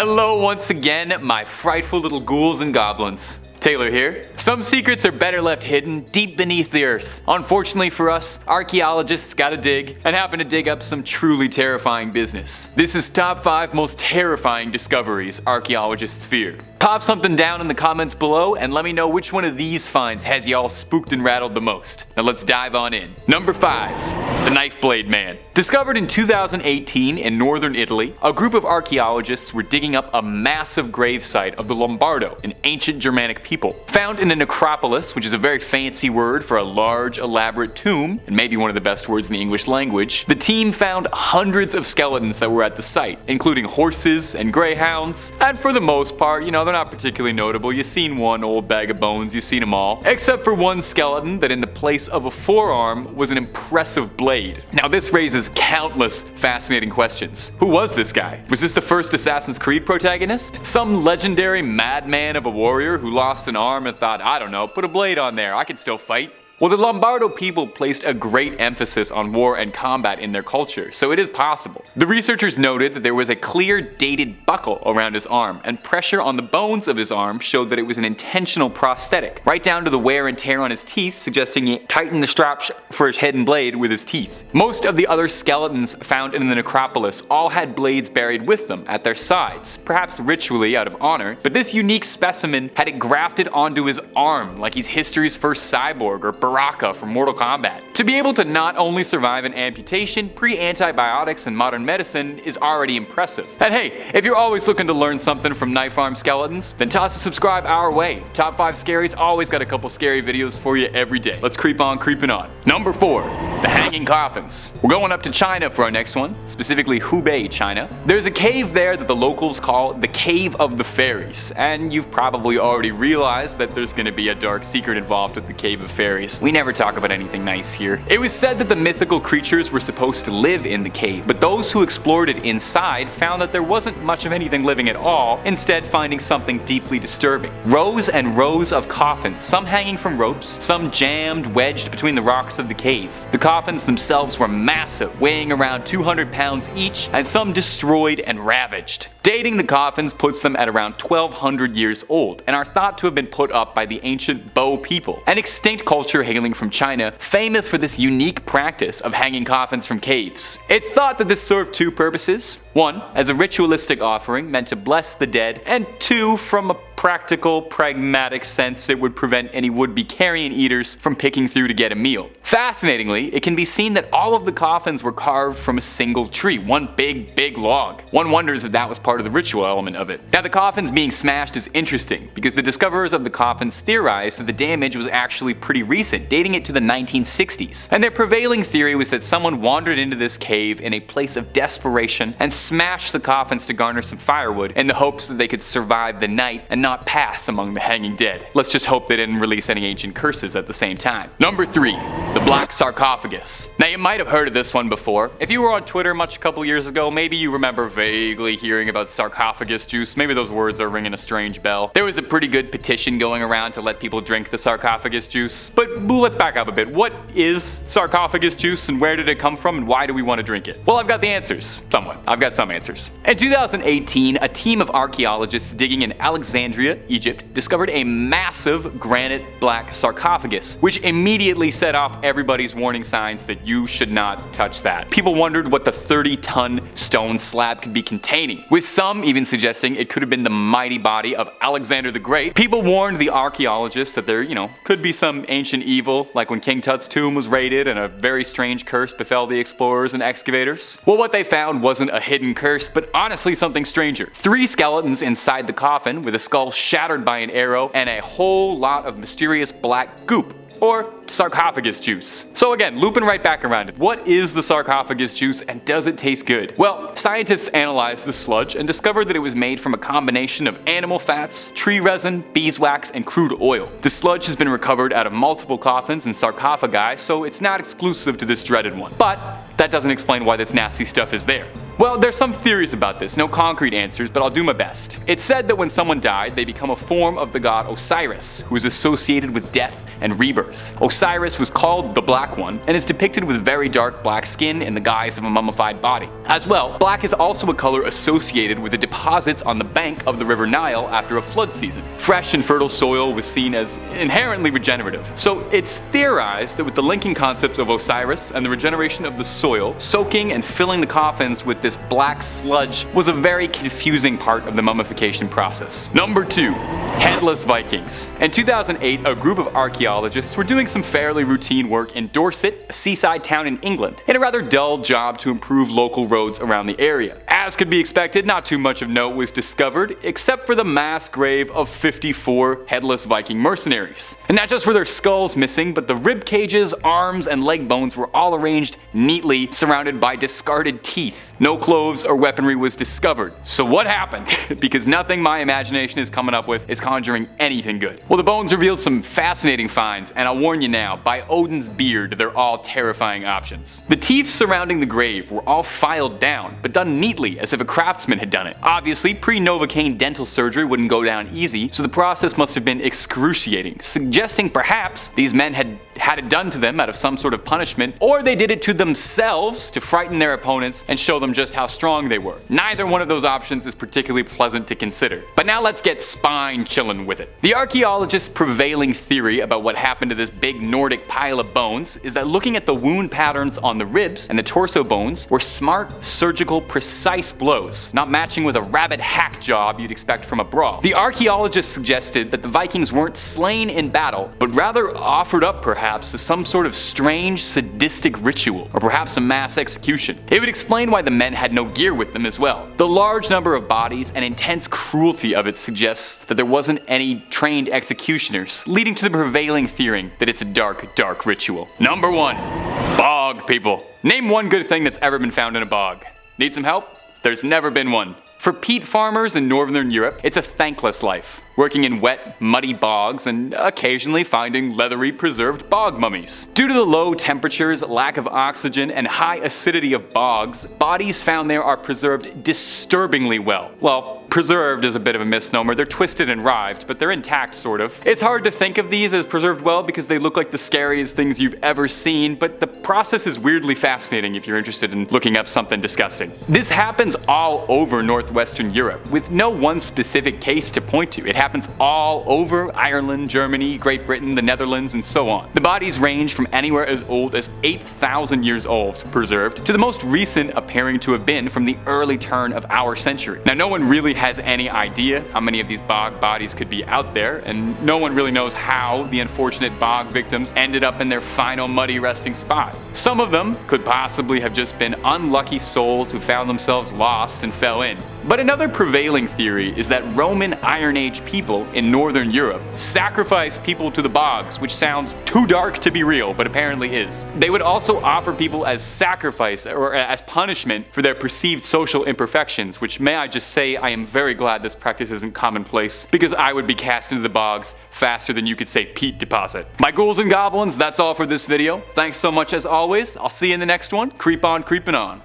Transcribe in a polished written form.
Hello once again, my frightful little ghouls and goblins. Taylor here. Some secrets are better left hidden deep beneath the earth. Unfortunately for us, archaeologists gotta dig and happen to dig up some truly terrifying business. This is top 5 most terrifying discoveries archaeologists fear. Pop something down in the comments below and let me know which one of these finds has y'all spooked and rattled the most. Now let's dive on in. Number 5. The Knife Blade Man. Discovered in 2018 in northern Italy, a group of archaeologists were digging up a massive gravesite of the Lombardo, an ancient Germanic people. Found in a necropolis, which is a very fancy word for a large, elaborate tomb, and maybe one of the best words in the English language, the team found hundreds of skeletons that were at the site, including horses and greyhounds, and for the most part, they're not particularly notable. You've seen one old bag of bones, you've seen them all. Except for one skeleton that in the place of a forearm was an impressive blade. Now this raises countless fascinating questions. Who was this guy? Was this the first Assassin's Creed protagonist? Some legendary madman of a warrior who lost an arm and thought, I don't know, put a blade on there, I can still fight? Well, the Lombardo people placed a great emphasis on war and combat in their culture, so it is possible. The researchers noted that there was a clear dated buckle around his arm, and pressure on the bones of his arm showed that it was an intentional prosthetic, right down to the wear and tear on his teeth, suggesting he tightened the straps for his hidden blade with his teeth. Most of the other skeletons found in the necropolis all had blades buried with them at their sides, perhaps ritually out of honor, but this unique specimen had it grafted onto his arm like he's history's first cyborg or Baraka from Mortal Kombat. To be able to not only survive an amputation, pre-antibiotics and modern medicine is already impressive. And hey, if you're always looking to learn something from knife arm skeletons, then toss a subscribe our way. Top 5 Scaries always got a couple scary videos for you every day. Let's creep on creeping on. Number 4. The Hanging Coffins. We're going up to China for our next one, specifically Hubei, China. There's a cave there that the locals call the Cave of the Fairies, and you've probably already realized that there's gonna be a dark secret involved with the Cave of Fairies. We never talk about anything nice here. It was said that the mythical creatures were supposed to live in the cave, but those who explored it inside found that there wasn't much of anything living at all, instead finding something deeply disturbing. Rows and rows of coffins, some hanging from ropes, some jammed, wedged between the rocks of the cave. The coffins themselves were massive, weighing around 200 pounds each, and some destroyed and ravaged. Dating the coffins puts them at around 1200 years old, and are thought to have been put up by the ancient Bo people, an extinct culture hailing from China, famous for this unique practice of hanging coffins from caves. It's thought that this served 2 purposes. 1, as a ritualistic offering meant to bless the dead, and 2, from a practical, pragmatic sense, it would prevent any would-be carrion eaters from picking through to get a meal. Fascinatingly, it can be seen that all of the coffins were carved from a single tree, one big log. One wonders if that was part of the ritual element of it. Now the coffins being smashed is interesting, because the discoverers of the coffins theorized that the damage was actually pretty recent, dating it to the 1960s. And their prevailing theory was that someone wandered into this cave in a place of desperation and smashed the coffins to garner some firewood in the hopes that they could survive the night and not pass among the hanging dead. Let's just hope they didn't release any ancient curses at the same time. Number 3. The Black Sarcophagus. Now you might have heard of this one before. If you were on Twitter much a couple years ago, maybe you remember vaguely hearing about sarcophagus juice. Maybe those words are ringing a strange bell. There was a pretty good petition going around to let people drink the sarcophagus juice. But let's back up a bit. What is sarcophagus juice and where did it come from and why do we want to drink it? Well, I've got the answers. Somewhat. I've got some answers. In 2018, a team of archaeologists digging in Alexandria, Egypt, discovered a massive granite black sarcophagus, which immediately set off everybody's warning signs that you should not touch that. People wondered what the 30-ton stone slab could be containing, with some even suggesting it could have been the mighty body of Alexander the Great. People warned the archaeologists that there, could be some ancient evil, like when King Tut's tomb was raided and a very strange curse befell the explorers and excavators. Well, what they found wasn't a hidden curse, but honestly something stranger. 3 skeletons inside the coffin with a skull shattered by an arrow and a whole lot of mysterious black goop, or sarcophagus juice. So again, looping right back around it. What is the sarcophagus juice and does it taste good? Well, scientists analyzed the sludge and discovered that it was made from a combination of animal fats, tree resin, beeswax, and crude oil. The sludge has been recovered out of multiple coffins and sarcophagi, so it's not exclusive to this dreaded one. But that doesn't explain why this nasty stuff is there. Well, there's some theories about this, no concrete answers, but I'll do my best. It's said that when someone died, they become a form of the god Osiris, who is associated with death and rebirth. Osiris was called the Black One and is depicted with very dark black skin in the guise of a mummified body. As well, black is also a color associated with the deposits on the bank of the River Nile after a flood season. Fresh and fertile soil was seen as inherently regenerative. So it's theorized that with the linking concepts of Osiris and the regeneration of the soil, soaking and filling the coffins with this black sludge was a very confusing part of the mummification process. Number 2. Headless Vikings. In 2008, a group of archaeologists were doing some fairly routine work in Dorset, a seaside town in England, in a rather dull job to improve local roads around the area. As could be expected, not too much of note was discovered, except for the mass grave of 54 headless Viking mercenaries. And not just were their skulls missing, but the rib cages, arms, and leg bones were all arranged neatly, surrounded by discarded teeth. No clothes or weaponry was discovered. So what happened? Because nothing my imagination is coming up with is conjuring anything good. Well, the bones revealed some fascinating finds, and I'll warn you now, by Odin's beard, they're all terrifying options. The teeth surrounding the grave were all filed down, but done neatly as if a craftsman had done it. Obviously, pre-Novocaine dental surgery wouldn't go down easy, so the process must have been excruciating, suggesting perhaps these men had it done to them out of some sort of punishment, or they did it to themselves to frighten their opponents and show them just how strong they were. Neither one of those options is particularly pleasant to consider. But now let's get spine chillin' with it. The archaeologists' prevailing theory about what happened to this big Nordic pile of bones is that looking at the wound patterns on the ribs and the torso bones were smart, surgical, precise blows, not matching with a rabid hack job you'd expect from a brawl. The archaeologists suggested that the Vikings weren't slain in battle, but rather offered up perhaps to some sort of strange, sadistic ritual, or perhaps a mass execution. It would explain why the men had no gear with them as well. The large number of bodies and intense cruelty of it suggests that there wasn't any trained executioners, leading to the prevailing theory that it's a dark, dark ritual. Number 1. Bog people. Name one good thing that's ever been found in a bog. Need some help? There's never been one. For peat farmers in northern Europe, it's a thankless life, working in wet, muddy bogs and occasionally finding leathery preserved bog mummies. Due to the low temperatures, lack of oxygen, and high acidity of bogs, bodies found there are preserved disturbingly well. Well, preserved is a bit of a misnomer. They're twisted and rived, but they're intact, sort of. It's hard to think of these as preserved well because they look like the scariest things you've ever seen, but the process is weirdly fascinating if you're interested in looking up something disgusting. This happens all over northwestern Europe, with no one specific case to point to. It happens all over Ireland, Germany, Great Britain, the Netherlands, and so on. The bodies range from anywhere as old as 8,000 years old, preserved, to the most recent appearing to have been from the early turn of our century. Now, no one really has any idea how many of these bog bodies could be out there, and no one really knows how the unfortunate bog victims ended up in their final muddy resting spot. Some of them could possibly have just been unlucky souls who found themselves lost and fell in. But another prevailing theory is that Roman Iron Age people in northern Europe sacrificed people to the bogs, which sounds too dark to be real, but apparently is. They would also offer people as sacrifice or as punishment for their perceived social imperfections, which, may I just say, I am very glad this practice isn't commonplace, because I would be cast into the bogs faster than you could say peat deposit. My ghouls and goblins, that's all for this video. Thanks so much as always. I'll see you in the next one. Creep on creeping on.